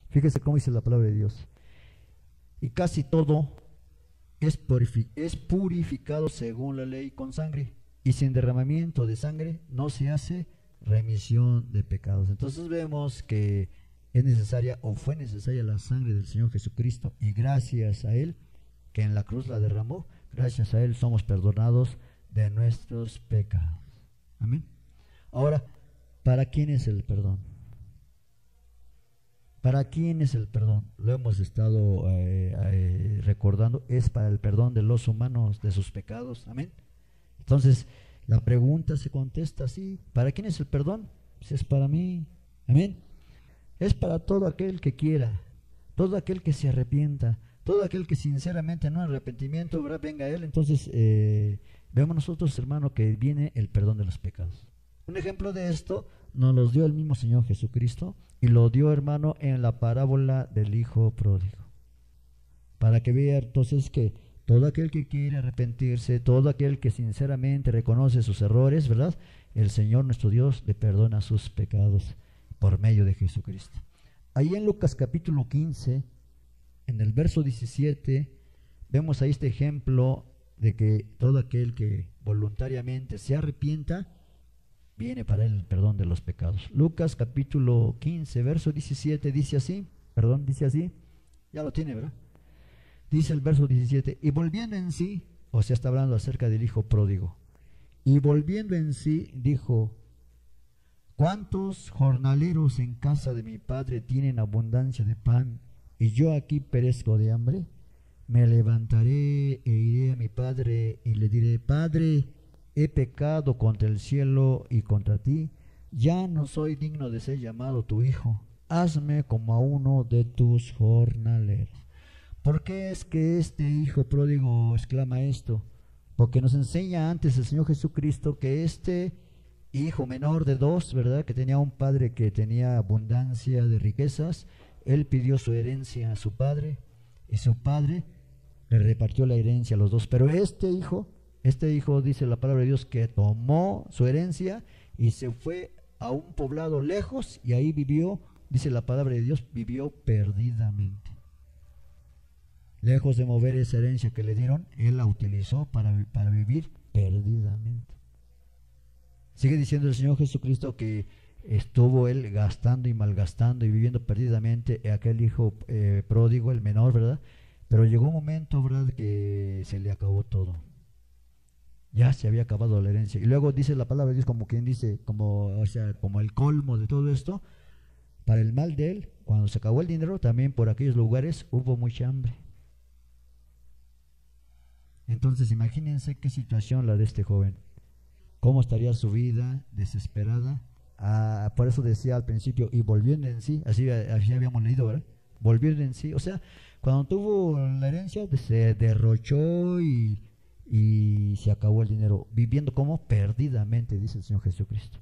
Fíjese cómo dice la palabra de Dios. Y casi todo es purificado según la ley con sangre. Y sin derramamiento de sangre no se hace remisión de pecados. Entonces vemos que es necesaria o fue necesaria la sangre del Señor Jesucristo. Y gracias a Él, que en la cruz la derramó, gracias a Él somos perdonados de nuestros pecados. Amén. Ahora, ¿para quién es el perdón? ¿Para quién es el perdón? Lo hemos estado recordando, es para el perdón de los humanos de sus pecados. Amén. Entonces, la pregunta se contesta así: ¿para quién es el perdón? Pues es para mí. Amén. Es para todo aquel que quiera, todo aquel que se arrepienta, todo aquel que sinceramente no arrepentimiento, ¿verdad? Venga a Él. Entonces, vemos nosotros, hermano, que viene el perdón de los pecados. Un ejemplo de esto nos lo dio el mismo Señor Jesucristo y lo dio, hermano, en la parábola del Hijo Pródigo. Para que vea entonces que todo aquel que quiere arrepentirse, todo aquel que sinceramente reconoce sus errores, ¿verdad? El Señor nuestro Dios le perdona sus pecados por medio de Jesucristo. Ahí en Lucas capítulo 15, en el verso 17, vemos ahí este ejemplo de que todo aquel que voluntariamente se arrepienta, viene para él el perdón de los pecados. Lucas capítulo 15, verso 17, dice así, ya lo tiene, ¿verdad? Dice el verso 17, y volviendo en sí, o sea, está hablando acerca del hijo pródigo, y volviendo en sí, dijo: ¿cuántos jornaleros en casa de mi padre tienen abundancia de pan, y yo aquí perezco de hambre? Me levantaré e iré a mi padre, y le diré: Padre, he pecado contra el cielo y contra ti, ya no soy digno de ser llamado tu hijo, hazme como a uno de tus jornaleros. ¿Por qué es que este hijo pródigo exclama esto? Porque nos enseña antes el Señor Jesucristo que este hijo menor de dos, ¿verdad?, que tenía un padre que tenía abundancia de riquezas, él pidió su herencia a su padre, y su padre le repartió la herencia a los dos. Pero este hijo, dice la palabra de Dios, que tomó su herencia y se fue a un poblado lejos, y ahí vivió, dice la palabra de Dios, vivió perdidamente. Lejos de mover esa herencia que le dieron, él la utilizó para vivir perdidamente. Sigue diciendo el Señor Jesucristo que estuvo él gastando y malgastando y viviendo perdidamente aquel hijo pródigo, el menor, ¿verdad? Pero llegó un momento, ¿verdad?, que se le acabó todo. Ya se había acabado la herencia. Y luego dice la palabra de Dios, como quien dice, como el colmo de todo esto, para el mal de él, cuando se acabó el dinero, también por aquellos lugares hubo mucha hambre. Entonces imagínense qué situación la de este joven. ¿Cómo estaría su vida desesperada? Por eso decía al principio, y volviendo en sí, así habíamos leído, ¿verdad? Volviendo en sí, o sea, cuando tuvo la herencia, se derrochó y se acabó el dinero, viviendo como perdidamente, dice el Señor Jesucristo.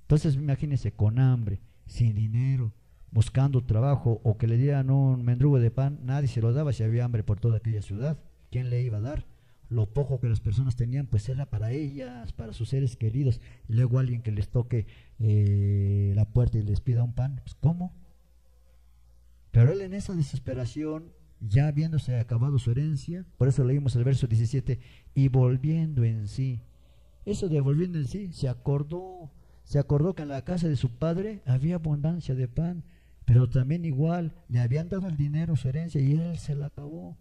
Entonces imagínense, con hambre, sin dinero, buscando trabajo, o que le dieran un mendrugo de pan, nadie se lo daba si había hambre por toda aquella ciudad. ¿Quién le iba a dar? Lo poco que las personas tenían, pues era para ellas, para sus seres queridos. Y luego alguien que les toque la puerta y les pida un pan, pues ¿cómo? Pero él, en esa desesperación, ya habiéndose acabado su herencia, por eso leímos el verso 17, y volviendo en sí. Eso de volviendo en sí, se acordó que en la casa de su padre había abundancia de pan, pero también igual le habían dado el dinero, su herencia, y él se la acabó.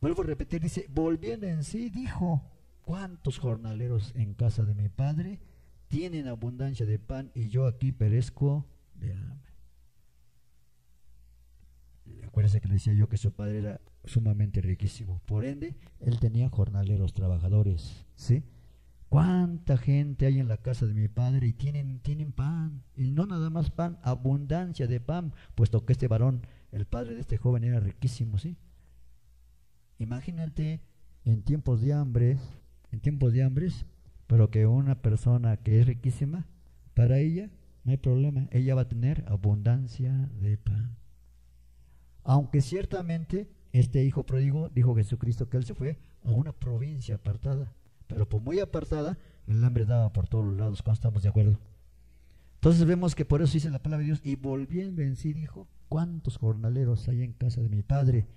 Vuelvo a repetir, dice, volviendo en sí, dijo: ¿cuántos jornaleros en casa de mi padre tienen abundancia de pan, y yo aquí perezco de hambre? Acuérdense que le decía yo que su padre era sumamente riquísimo, por ende, él tenía jornaleros, trabajadores, ¿sí? ¿Cuánta gente hay en la casa de mi padre y tienen pan? Y no nada más pan, abundancia de pan, puesto que este varón, el padre de este joven, era riquísimo, ¿sí? Imagínate en tiempos de hambres, pero que una persona que es riquísima, para ella no hay problema, ella va a tener abundancia de pan. Aunque ciertamente este hijo pródigo, dijo Jesucristo, que él se fue a una provincia apartada, pero por muy apartada, el hambre daba por todos los lados. ¿Cuándo estamos de acuerdo? Entonces vemos que por eso dice la palabra de Dios, y volviendo en sí dijo, ¿cuántos jornaleros hay en casa de mi padre,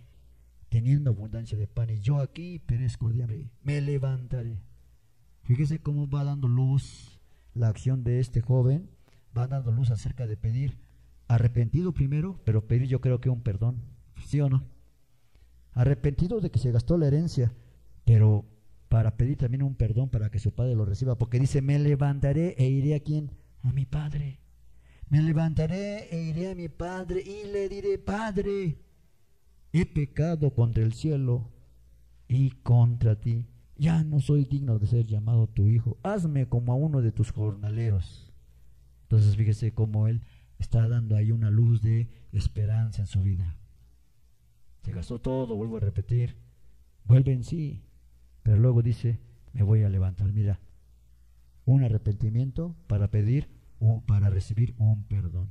teniendo abundancia de pan, y yo aquí perezco de hambre? Me levantaré. Fíjese cómo va dando luz la acción de este joven, va dando luz acerca de pedir, arrepentido primero, pero pedir yo creo que un perdón, ¿sí o no? Arrepentido de que se gastó la herencia, pero para pedir también un perdón para que su padre lo reciba, porque dice, me levantaré e iré a quién, a mi padre. Me levantaré e iré a mi padre y le diré, Padre, he pecado contra el cielo y contra ti. Ya no soy digno de ser llamado tu hijo. Hazme como a uno de tus jornaleros. Entonces fíjese cómo él está dando ahí una luz de esperanza en su vida. Se gastó todo, vuelvo a repetir, vuelve en sí, pero luego dice, me voy a levantar. Mira, un arrepentimiento para pedir o para recibir un perdón.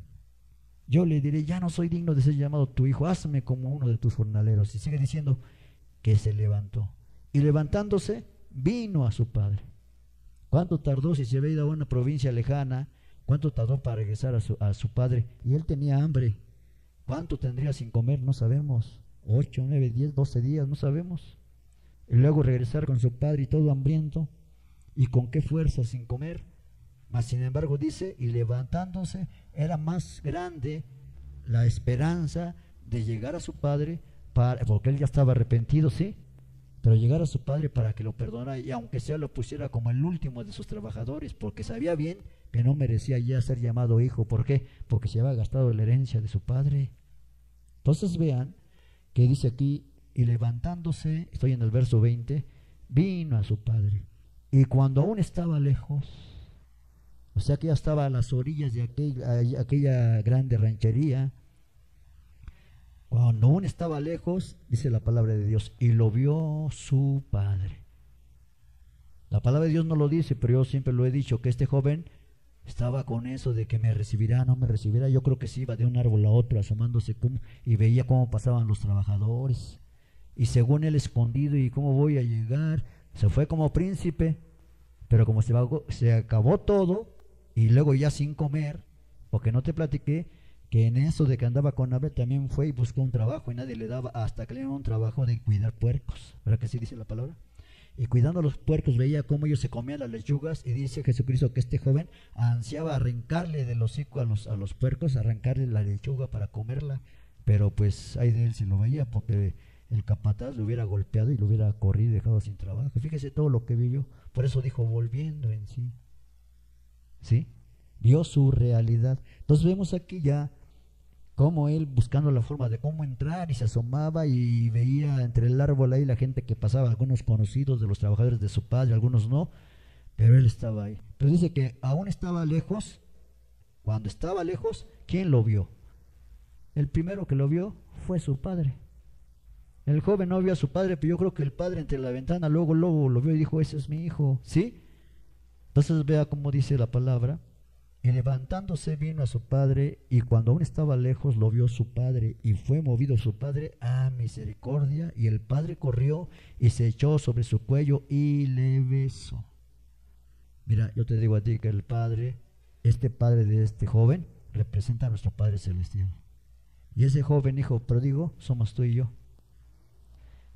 Yo le diré, ya no soy digno de ser llamado tu hijo, hazme como uno de tus jornaleros. Y sigue diciendo que se levantó. Y levantándose, vino a su padre. ¿Cuánto tardó si se había ido a una provincia lejana? ¿Cuánto tardó para regresar a su padre? Y él tenía hambre. ¿Cuánto tendría sin comer? No sabemos. 8, 9, 10, 12 días, no sabemos. Y luego regresar con su padre y todo hambriento. ¿Y con qué fuerza sin comer? Mas sin embargo dice, y levantándose, era más grande la esperanza de llegar a su padre, porque él ya estaba arrepentido, sí, pero llegar a su padre para que lo perdonara, y aunque sea lo pusiera como el último de sus trabajadores, porque sabía bien que no merecía ya ser llamado hijo. ¿Por qué? Porque se había gastado la herencia de su padre. Entonces vean que dice aquí, y levantándose, estoy en el verso 20, vino a su padre, y cuando aún estaba lejos, o sea que ya estaba a las orillas de aquella grande ranchería, cuando aún estaba lejos, dice la palabra de Dios, y lo vio su padre. La palabra de Dios no lo dice, pero yo siempre lo he dicho, que este joven estaba con eso de que me recibirá, no me recibirá. Yo creo que sí, iba de un árbol a otro asomándose y veía cómo pasaban los trabajadores, y según él escondido, y cómo voy a llegar, se fue como príncipe, pero como se acabó todo, y luego ya sin comer, porque no te platiqué que en eso de que andaba con hambre también fue y buscó un trabajo, y nadie le daba, hasta que le dieron un trabajo de cuidar puercos, ¿verdad que sí dice la palabra? Y cuidando los puercos veía cómo ellos se comían las lechugas, y dice Jesucristo que este joven ansiaba arrancarle del hocico a los puercos, arrancarle la lechuga para comerla, pero pues ay de él si lo veía, porque el capataz lo hubiera golpeado y lo hubiera corrido y dejado sin trabajo. Fíjese todo lo que vivió, por eso dijo volviendo en sí, ¿sí? Vio su realidad. Entonces vemos aquí ya cómo él buscando la forma de cómo entrar, y se asomaba y veía entre el árbol ahí la gente que pasaba, algunos conocidos de los trabajadores de su padre, algunos no, pero él estaba ahí. Pero dice que aún estaba lejos. Cuando estaba lejos, ¿quién lo vio? El primero que lo vio fue su padre. El joven no vio a su padre, pero yo creo que el padre entre la ventana luego lo vio y dijo, ese es mi hijo, ¿sí? Entonces vea cómo dice la palabra. Y levantándose vino a su padre, y cuando aún estaba lejos lo vio su padre, y fue movido su padre a misericordia, y el padre corrió y se echó sobre su cuello y le besó. Mira, yo te digo a ti que el padre, este padre de este joven, representa a nuestro Padre Celestial. Y ese joven hijo pródigo somos tú y yo,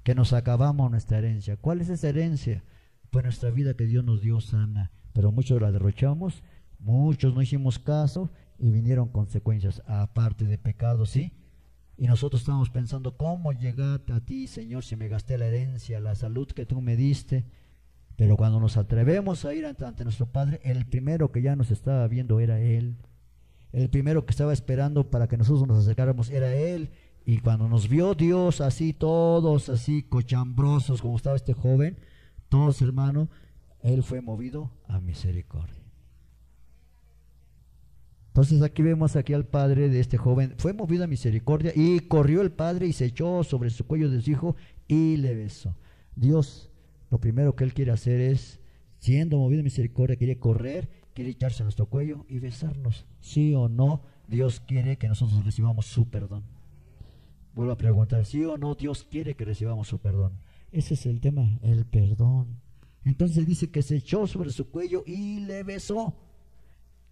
que nos acabamos nuestra herencia. ¿Cuál es esa herencia? Pues nuestra vida que Dios nos dio sana, pero muchos la derrochamos. Muchos no hicimos caso y vinieron consecuencias, aparte de pecado, ¿sí? Y nosotros estamos pensando, ¿cómo llegar a ti, Señor, si me gasté la herencia, la salud que tú me diste? Pero cuando nos atrevemos a ir ante nuestro Padre, el primero que ya nos estaba viendo era Él. El primero que estaba esperando para que nosotros nos acercáramos era Él. Y cuando nos vio Dios así, todos así cochambrosos como estaba este joven, todos hermano, Él fue movido a misericordia. Entonces aquí vemos aquí al padre de este joven, fue movido a misericordia, y corrió el padre y se echó sobre su cuello de su hijo y le besó. Dios, lo primero que Él quiere hacer es, siendo movido a misericordia, quiere correr, quiere echarse a nuestro cuello y besarnos. ¿Sí o no? Dios quiere que nosotros recibamos su perdón. Vuelvo a preguntar, ¿sí o no Dios quiere que recibamos su perdón? Ese es el tema, el perdón. Entonces dice que se echó sobre su cuello y le besó.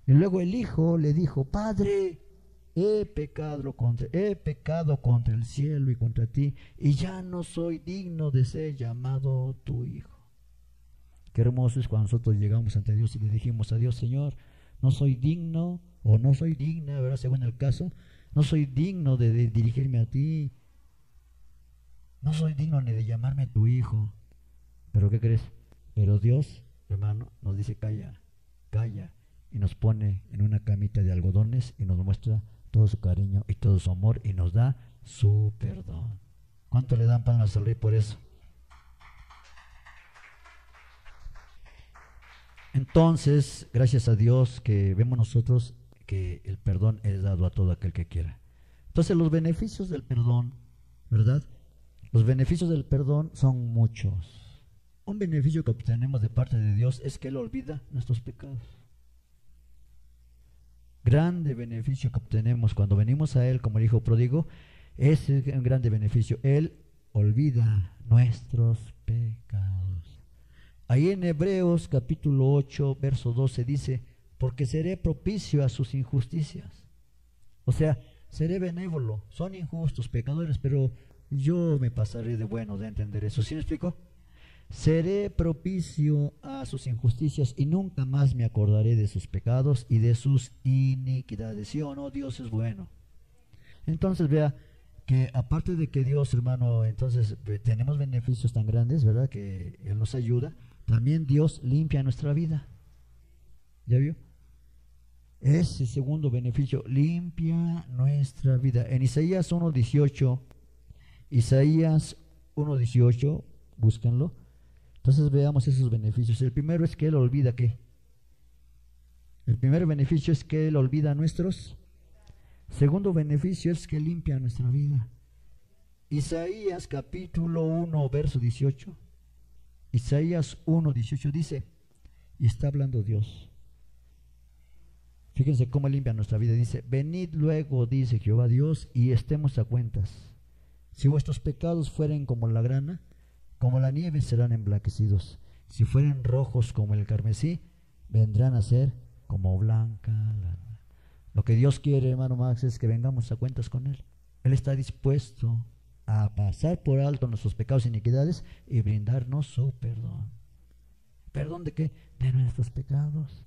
Y luego el hijo le dijo, Padre, he pecado contra el cielo y contra ti, y ya no soy digno de ser llamado tu hijo. Qué hermoso es cuando nosotros llegamos ante Dios y le dijimos a Dios, Señor, no soy digno o no soy digna, ¿verdad? Según el caso, no soy digno de dirigirme a ti, no soy digno ni de llamarme tu hijo. ¿Pero qué crees? Pero Dios, hermano, nos dice, calla, calla, y nos pone en una camita de algodones y nos muestra todo su cariño y todo su amor y nos da su perdón. ¿Cuánto le dan palmas al Rey por eso? Entonces, gracias a Dios que vemos nosotros que el perdón es dado a todo aquel que quiera. Entonces, los beneficios del perdón, ¿verdad? Los beneficios del perdón son muchos. Un beneficio que obtenemos de parte de Dios es que Él olvida nuestros pecados. Grande beneficio que obtenemos cuando venimos a Él como el hijo pródigo, es un grande beneficio. Él olvida nuestros pecados. Ahí en Hebreos capítulo 8, verso 12 dice, porque seré propicio a sus injusticias. O sea, seré benévolo, son injustos, pecadores, pero yo me pasaré de bueno de entender eso. ¿Sí me explico? Seré propicio a sus injusticias y nunca más me acordaré de sus pecados y de sus iniquidades. ¿Sí o no? Dios es bueno. Entonces vea que aparte de que Dios, hermano, entonces tenemos beneficios tan grandes, ¿verdad? Que Él nos ayuda. También Dios limpia nuestra vida. ¿Ya vio? Ese segundo beneficio, limpia nuestra vida. En Isaías 1.18, búsquenlo. Entonces veamos esos beneficios. El primero es que Él olvida ¿qué? El primer beneficio es que Él olvida nuestros. Segundo beneficio es que limpia nuestra vida. Isaías capítulo 1, verso 18. Isaías 1:18 dice, y está hablando Dios. Fíjense cómo limpia nuestra vida. Dice, venid luego, dice Jehová Dios, y estemos a cuentas. Si vuestros pecados fueren como la grana, como la nieve serán emblanquecidos. Si fueren rojos como el carmesí, vendrán a ser como blanca lana. Lo que Dios quiere, hermano Max, es que vengamos a cuentas con Él. Él está dispuesto a pasar por alto nuestros pecados e iniquidades y brindarnos su perdón. ¿Perdón de qué? De nuestros pecados.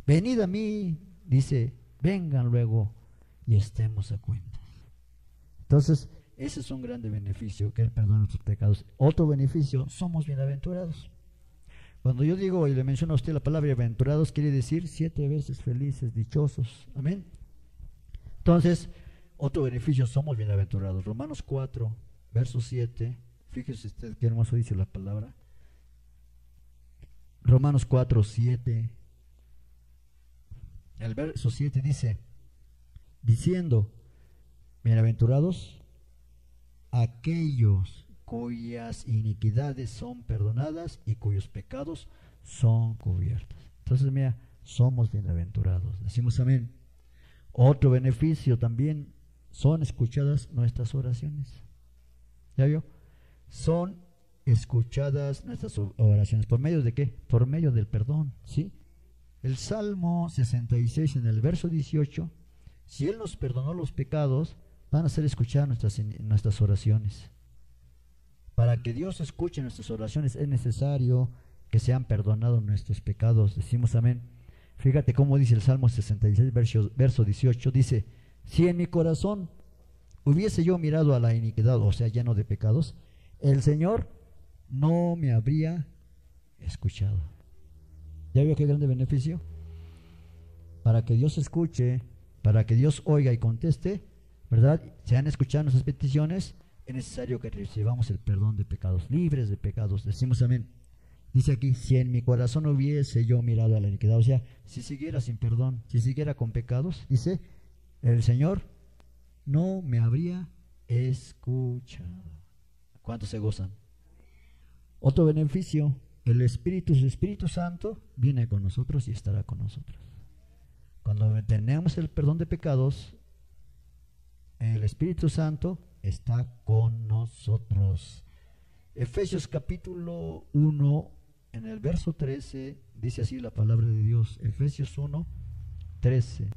Venid a mí, dice, vengan luego y estemos a cuentas. Entonces, ese es un grande beneficio, que Él perdona nuestros pecados. Otro beneficio, somos bienaventurados. Cuando yo digo y le menciono a usted la palabra bienaventurados, quiere decir 7 veces felices, dichosos. Amén. Entonces, otro beneficio, somos bienaventurados. Romanos 4, verso 7. Fíjese usted qué hermoso dice la palabra. Romanos 4, 7. El verso 7 dice, diciendo, bienaventurados aquellos cuyas iniquidades son perdonadas y cuyos pecados son cubiertos. Entonces, mira, somos bienaventurados. Decimos amén. Otro beneficio también, son escuchadas nuestras oraciones. ¿Ya vio? Son escuchadas nuestras oraciones. ¿Por medio de qué? Por medio del perdón, ¿sí? El Salmo 66 en el verso 18, si Él nos perdonó los pecados, van a ser escuchadas nuestras oraciones. Para que Dios escuche nuestras oraciones es necesario que sean perdonados nuestros pecados. Decimos amén. Fíjate cómo dice el Salmo 66, verso 18, dice, si en mi corazón hubiese yo mirado a la iniquidad, o sea, lleno de pecados, el Señor no me habría escuchado. ¿Ya vio qué grande beneficio? Para que Dios escuche, para que Dios oiga y conteste, ¿verdad? Sean escuchadas nuestras peticiones, es necesario que recibamos el perdón de pecados, libres de pecados. Decimos amén. Dice aquí, si en mi corazón hubiese yo mirado a la iniquidad, o sea, si siguiera sin perdón, si siguiera con pecados, dice, el Señor no me habría escuchado. ¿Cuántos se gozan? Otro beneficio, el Espíritu Santo viene con nosotros y estará con nosotros. Cuando tenemos el perdón de pecados, el Espíritu Santo está con nosotros. Efesios capítulo 1, en el verso 13, dice así la palabra de Dios. Efesios 1, 13.